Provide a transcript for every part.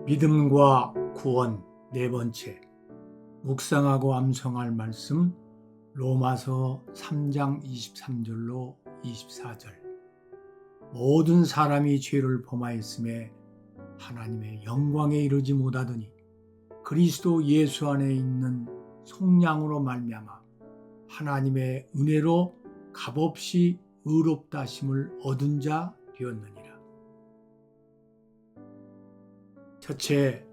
믿음과 구원 네 번째, 묵상하고 암송할 말씀 로마서 3장 23절로 24절. 모든 사람이 죄를 범하였음에 하나님의 영광에 이르지 못하더니 그리스도 예수 안에 있는 속량으로 말미암아 하나님의 은혜로 값없이 의롭다 하심을 얻은 자 되었느니라. 첫째,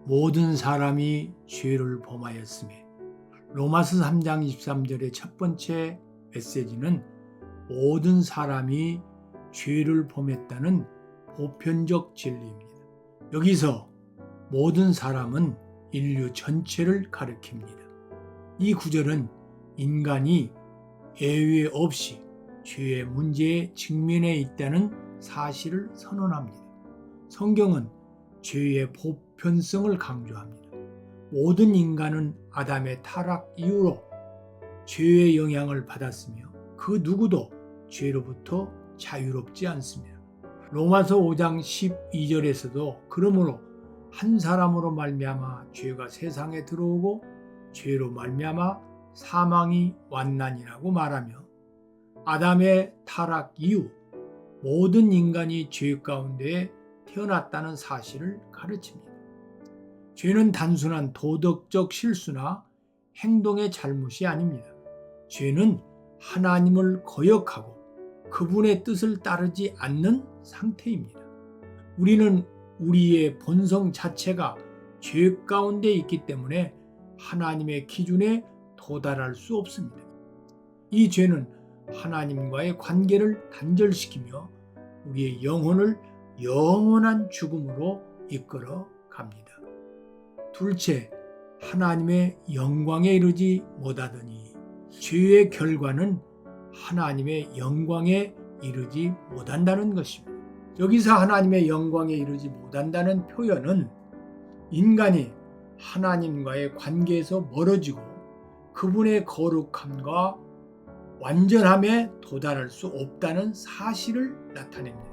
모든 사람이 죄를 범하였음에. 로마서 3장 23절의 첫 번째 메시지는 모든 사람이 죄를 범했다는 보편적 진리입니다. 여기서 모든 사람은 인류 전체를 가리킵니다. 이 구절은 인간이 예외 없이 죄의 문제에 직면해 있다는 사실을 선언합니다. 성경은 죄의 보편성을 강조합니다. 모든 인간은 아담의 타락 이후로 죄의 영향을 받았으며 그 누구도 죄로부터 자유롭지 않습니다. 로마서 5장 12절에서도 그러므로 한 사람으로 말미암아 죄가 세상에 들어오고 죄로 말미암아 사망이 왔나니라고 말하며 아담의 타락 이후 모든 인간이 죄 가운데 태어났다는 사실을 가르칩니다. 죄는 단순한 도덕적 실수나 행동의 잘못이 아닙니다. 죄는 하나님을 거역하고 그분의 뜻을 따르지 않는 상태입니다. 우리는 우리의 본성 자체가 죄 가운데 있기 때문에 하나님의 기준에 도달할 수 없습니다. 이 죄는 하나님과의 관계를 단절시키며 우리의 영혼을 영원한 죽음으로 이끌어 갑니다. 둘째, 하나님의 영광에 이르지 못하더니. 죄의 결과는 하나님의 영광에 이르지 못한다는 것입니다. 여기서 하나님의 영광에 이르지 못한다는 표현은 인간이 하나님과의 관계에서 멀어지고 그분의 거룩함과 완전함에 도달할 수 없다는 사실을 나타냅니다.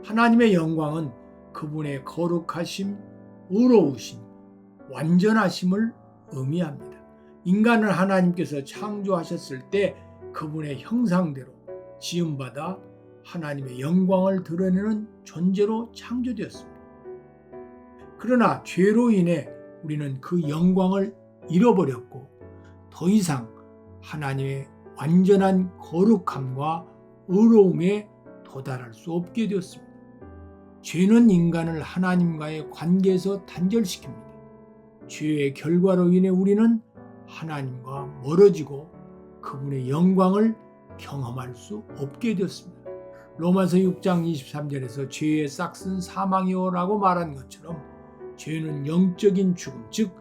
하나님의 영광은 그분의 거룩하심, 의로우심, 완전하심을 의미합니다. 인간을 하나님께서 창조하셨을 때 그분의 형상대로 지음받아 하나님의 영광을 드러내는 존재로 창조되었습니다. 그러나 죄로 인해 우리는 그 영광을 잃어버렸고 더 이상 하나님의 완전한 거룩함과 의로움에 도달할 수 없게 되었습니다. 죄는 인간을 하나님과의 관계에서 단절시킵니다. 죄의 결과로 인해 우리는 하나님과 멀어지고 그분의 영광을 경험할 수 없게 되었습니다. 로마서 6장 23절에서 죄의 싹은 사망이오라고 말한 것처럼 죄는 영적인 죽음, 즉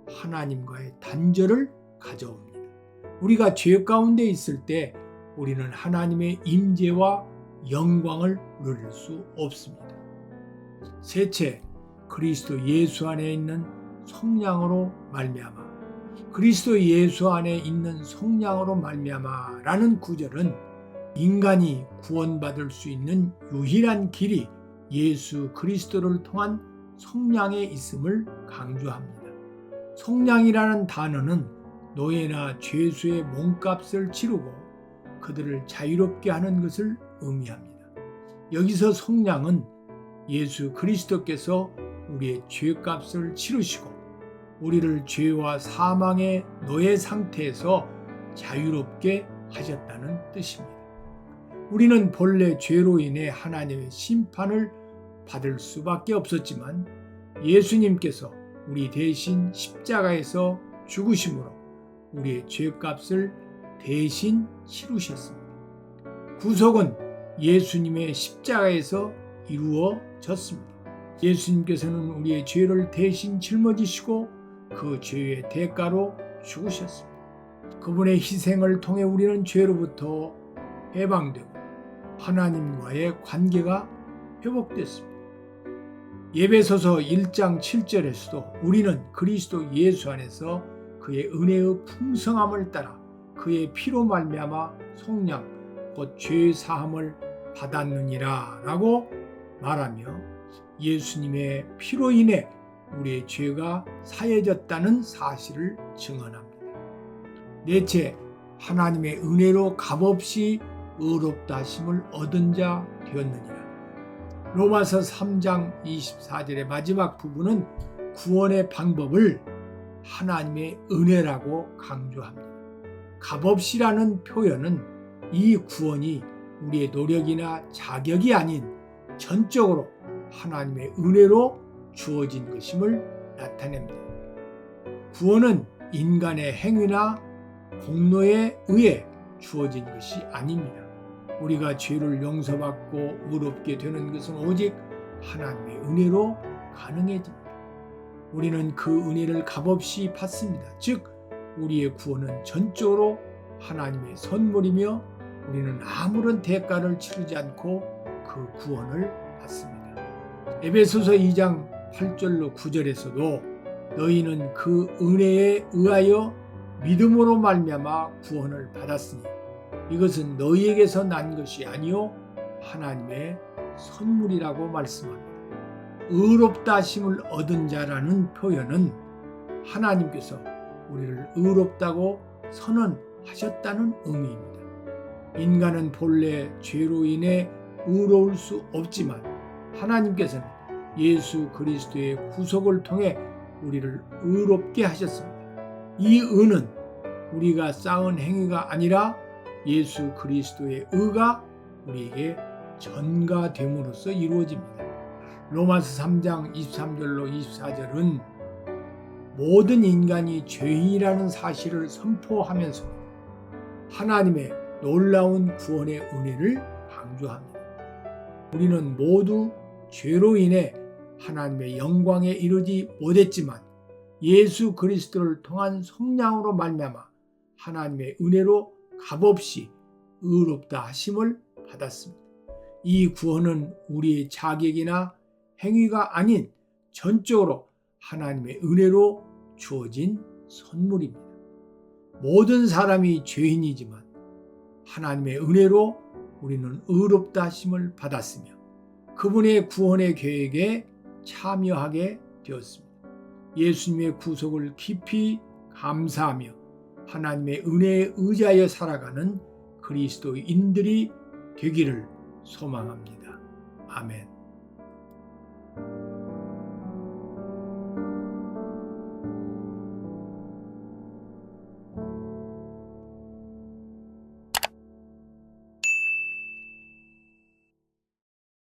하나님과의 단절을 가져옵니다. 우리가 죄 가운데 있을 때 우리는 하나님의 임재와 영광을 누릴 수 없습니다. 셋째, 그리스도 예수 안에 있는 속량으로 말미암아. 그리스도 예수 안에 있는 속량으로 말미암아라는 구절은 인간이 구원받을 수 있는 유일한 길이 예수 그리스도를 통한 속량에 있음을 강조합니다. 속량이라는 단어는 노예나 죄수의 몸값을 치르고 그들을 자유롭게 하는 것을 의미합니다. 여기서 속량은 예수 그리스도께서 우리의 죄값을 치르시고 우리를 죄와 사망의 노예 상태에서 자유롭게 하셨다는 뜻입니다. 우리는 본래 죄로 인해 하나님의 심판을 받을 수밖에 없었지만 예수님께서 우리 대신 십자가에서 죽으심으로 우리의 죄값을 대신 치르셨습니다. 구속은 예수님의 십자가에서 이루어졌습니다. 예수님께서는 우리의 죄를 대신 짊어지시고 그 죄의 대가로 죽으셨습니다. 그분의 희생을 통해 우리는 죄로부터 해방되고 하나님과의 관계가 회복됐습니다. 에베소서 1장 7절에서도 우리는 그리스도 예수 안에서 그의 은혜의 풍성함을 따라 그의 피로 말미암아 속량 곧 죄 사함을 받았느니라 라고 말하며 예수님의 피로 인해 우리의 죄가 사해졌다는 사실을 증언합니다. 넷째, 하나님의 은혜로 값없이 의롭다 하심을 얻은 자 되었느니라. 로마서 3장 24절의 마지막 부분은 구원의 방법을 하나님의 은혜라고 강조합니다. 값없이라는 표현은 이 구원이 우리의 노력이나 자격이 아닌 전적으로 하나님의 은혜로 주어진 것임을 나타냅니다. 구원은 인간의 행위나 공로에 의해 주어진 것이 아닙니다. 우리가 죄를 용서받고 의롭게 되는 것은 오직 하나님의 은혜로 가능해집니다. 우리는 그 은혜를 값없이 받습니다. 즉, 우리의 구원은 전적으로 하나님의 선물이며 우리는 아무런 대가를 치르지 않고 그 구원을 받습니다. 에베소서 2장 8절로 9절에서도 너희는 그 은혜에 의하여 믿음으로 말미암아 구원을 받았으니 이것은 너희에게서 난 것이 아니요 하나님의 선물이라고 말씀합니다. 의롭다 하심을 얻은 자라는 표현은 하나님께서 우리를 의롭다고 선언하셨다는 의미입니다. 인간은 본래 죄로 인해 의로울 수 없지만 하나님께서는 예수 그리스도의 구속을 통해 우리를 의롭게 하셨습니다. 이 의는 우리가 쌓은 행위가 아니라 예수 그리스도의 의가 우리에게 전가됨으로써 이루어집니다. 로마서 3장 23절로 24절은 모든 인간이 죄인이라는 사실을 선포하면서 하나님의 놀라운 구원의 은혜를 강조합니다. 우리는 모두 죄로 인해 하나님의 영광에 이르지 못했지만 예수 그리스도를 통한 성령으로 말미암아 하나님의 은혜로 값없이 의롭다 하심을 받았습니다. 이 구원은 우리의 자격이나 행위가 아닌 전적으로 하나님의 은혜로 주어진 선물입니다. 모든 사람이 죄인이지만 하나님의 은혜로 우리는 의롭다 하심을 받았으며 그분의 구원의 계획에 참여하게 되었습니다. 예수님의 구속을 깊이 감사하며 하나님의 은혜에 의지하여 살아가는 그리스도인들이 되기를 소망합니다. 아멘.